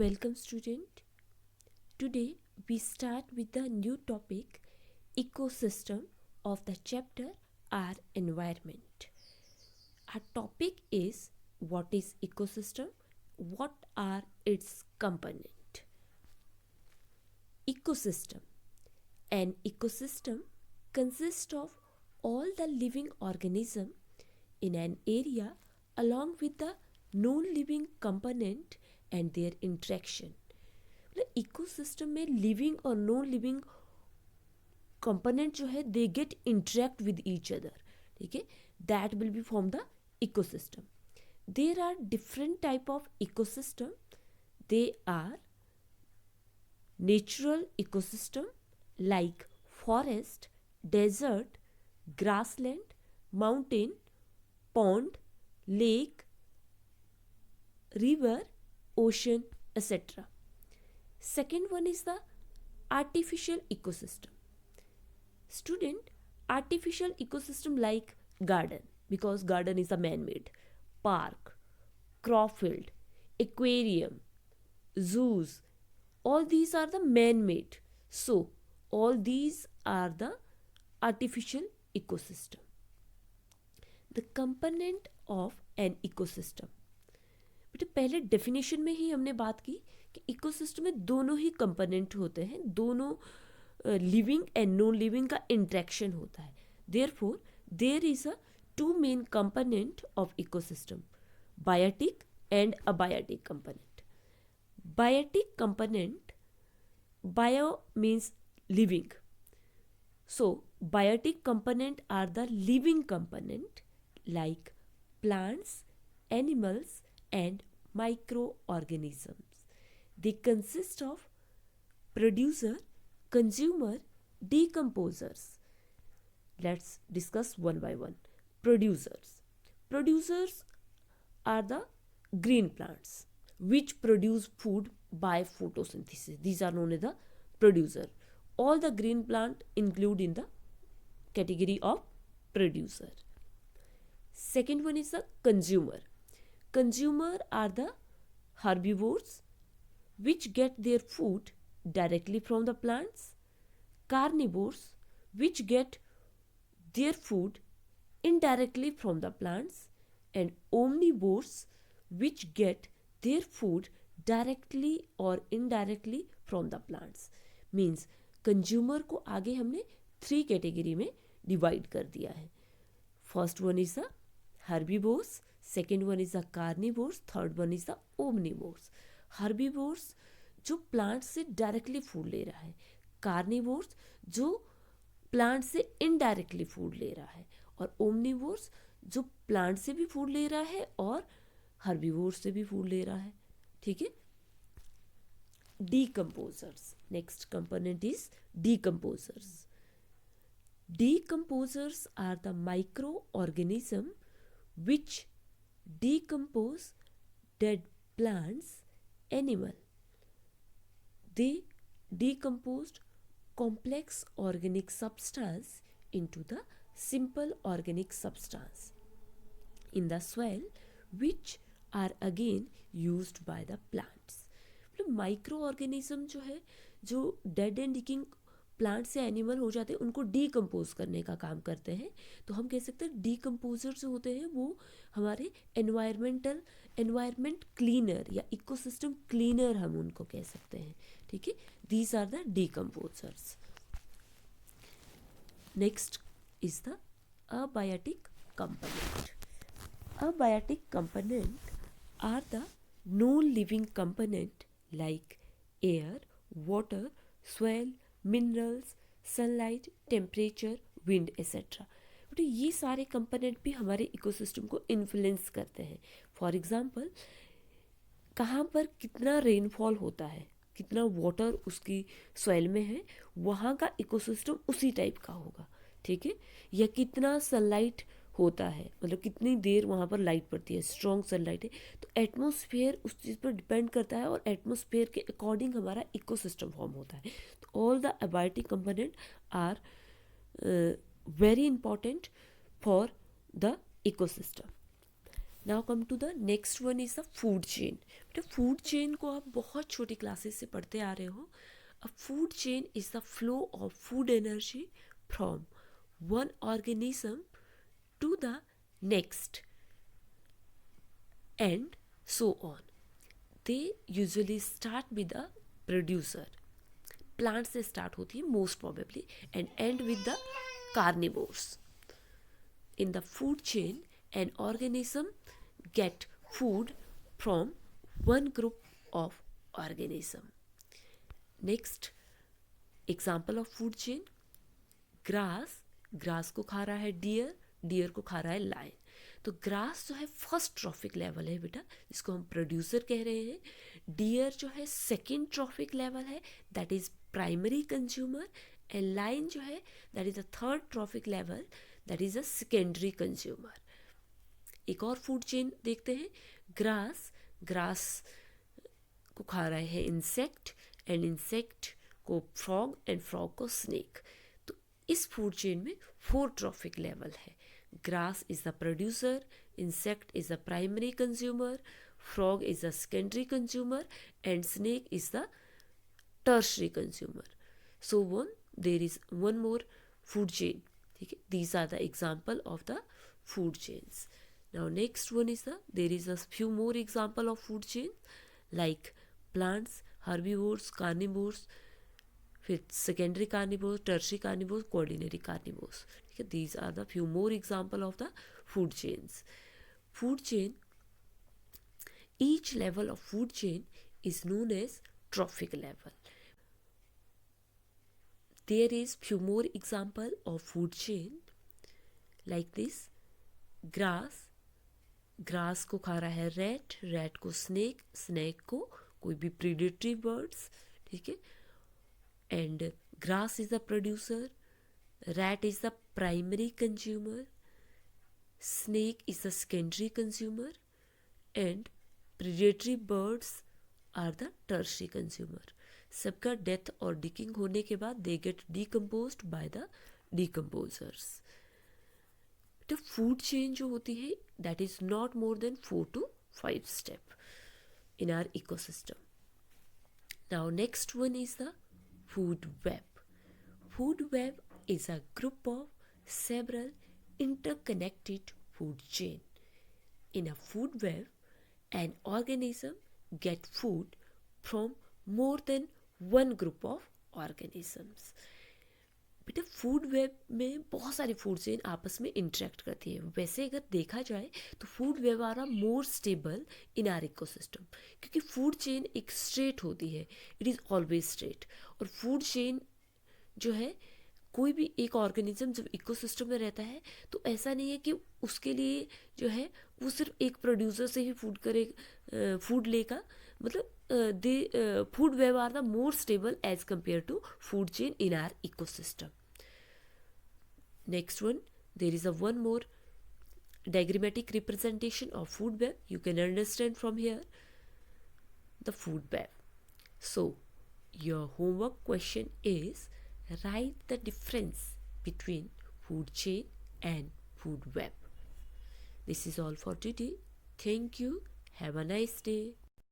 Welcome student. Today we start with the new topic ecosystem of the chapter our environment. Our topic is what is ecosystem, what are its component. Ecosystem. An ecosystem consists of all the living organism in an area along with the non-living component and their interaction. Ecosystem में living और non living component जो है they get interact with each other. ठीक है, that will be form the ecosystem. There are different type of ecosystem. They are natural ecosystem like forest, desert, grassland, mountain, pond, lake, river, ocean, etc. Second one is the artificial ecosystem. Student, artificial ecosystem like garden, because garden is a man-made, park, crop field, aquarium, zoos, all these are the man-made. So, all these are the artificial ecosystem. The component of an ecosystem. बेटा पहले definition में ही हमने बात की कि ecosystem में दोनों ही component होते हैं, दोनों लिविंग एंड नॉन लिविंग का इंट्रैक्शन होता है. Therefore there is a two main component of ecosystem, biotic and abiotic component. Biotic component, bio means living, so biotic component are the living component like plants, animals and microorganisms. They consist of producer, consumer, decomposers. Let's discuss one by one. Producers. Producers are the green plants which produce food by photosynthesis. These are known as the producer. All the green plant include in the category of producer. Second one is the consumer. Consumer are the herbivores which get their food directly from the plants, carnivores which get their food indirectly from the plants, and omnivores which get their food directly or indirectly from the plants. Means consumer को आगे हमने 3 category में divide कर दिया है. First one is the herbivores, second one is the carnivores, third one is the omnivores. Herbivores जो plant से directly food ले रहा है, कार्निवोर्स जो प्लांट से इनडायरेक्टली फूड ले रहा है, और ओमनिवोर्स जो प्लांट से भी फूड ले रहा है और हर्बीवोर्स से भी फूड ले रहा है. ठीक है. Decomposers. Next component is decomposers. Decomposers are the microorganism which decompose dead plants, animal. They decomposed complex organic substance into the simple organic substance in the soil, which are again used by the plants. Micro organism जो है, जो dead and डिकिंग plant से animal हो जाते हैं, उनको decompose करने का काम करते हैं. तो हम कह सकते हैं डीकम्पोजर जो होते हैं वो हमारे एनवायरमेंट क्लीनर या इकोसिस्टम क्लीनर हम उनको कह सकते हैं. ठीक है, these are the decomposers. Next is the abiotic component. Abiotic component are the non living component like air, water, soil, minerals, sunlight, temperature, wind, etc. तो ये सारे कंपोनेंट भी हमारे इकोसिस्टम को इन्फ्लुएंस करते हैं. फॉर एग्जांपल, कहाँ पर कितना रेनफॉल होता है, कितना वाटर उसकी सॉइल में है, वहाँ का इकोसिस्टम उसी टाइप का होगा. ठीक है. या कितना सनलाइट होता है, मतलब कितनी देर वहाँ पर लाइट पड़ती है, स्ट्रॉन्ग सनलाइट है, तो एटमॉस्फेयर उस चीज़ पर डिपेंड करता है और एटमॉस्फेयर के अकॉर्डिंग हमारा इकोसिस्टम फॉर्म होता है. तो all the abiotic component are very important for the ecosystem. Now come to the next one is the food chain. बेटा फूड चेन को आप बहुत छोटी क्लासेस से पढ़ते आ रहे हो। A food chain is the flow of food energy from one organism to the next and so on. They usually start with the producer. Plant से start होती है most probably and end with the carnivores. In the food chain, an organism get food from one group of organism. Next example of food chain, grass को खा रहा है dear को खा रहा है लायन। तो ग्रास जो है फर्स्ट ट्रॉफिक लेवल है बेटा, जिसको हम प्रोड्यूसर कह रहे हैं। डियर जो है सेकेंड ट्रॉफिक लेवल है, that is primary consumer. And lion जो है that is a third trophic level, that is a secondary consumer. एक और फूड चेन देखते हैं। ग्रास को खा रहे हैं इंसेक्ट, एंड इंसेक्ट को फ्रॉग, एंड फ्रॉग को स्नेक। तो इस फूड चेन में 4 ट्रॉफिक लेवल है। Grass is the producer, insect is the primary consumer, frog is the secondary consumer, and snake is the tertiary consumer. So there is one more food chain. ठीक है, these are the example of the food chains. Now next one is there is a few more example of food chain like plants, herbivores, carnivores, फिर secondary carnivores, tertiary carnivores, कोऑर्डिनरी carnivores. ठीक है, these are the few more example of the food chains. Food chain, each level of food chain is known as trophic level. There is few more example of food chain like this. Grass को खा रहा है rat को snake को कोई भी predatory birds. ठीक है, and grass is the producer, rat is the primary consumer, snake is the secondary consumer, and predatory birds are the tertiary consumer. सबका डेथ और डिकिंग होने के बाद they get decomposed by the decomposers. तो food chain जो होती है that is not more than 4 to 5 step in our ecosystem. Now next one is the food web. Food web is a group of several interconnected food chain. In a food web, an organism get food from more than one group of organisms. बेटा food web में बहुत सारी food chain आपस में interact करती है। वैसे अगर देखा जाए तो food web are more stable in our ecosystem, क्योंकि फूड चेन एक स्ट्रेट होती है, इट इज़ ऑलवेज स्ट्रेट। और फूड चेन जो है, कोई भी एक ऑर्गेनिज्म जब इकोसिस्टम में रहता है तो ऐसा नहीं है कि उसके लिए जो है वो सिर्फ एक प्रोड्यूसर से ही फूड लेगा। मतलब they food web are the more stable as compare to food chain in our ecosystem. Next one, there is a one more diagrammatic representation of food web. You can understand from here the food web. So your homework question is write the difference between food chain and food web. This is all for today. Thank you. Have a nice day.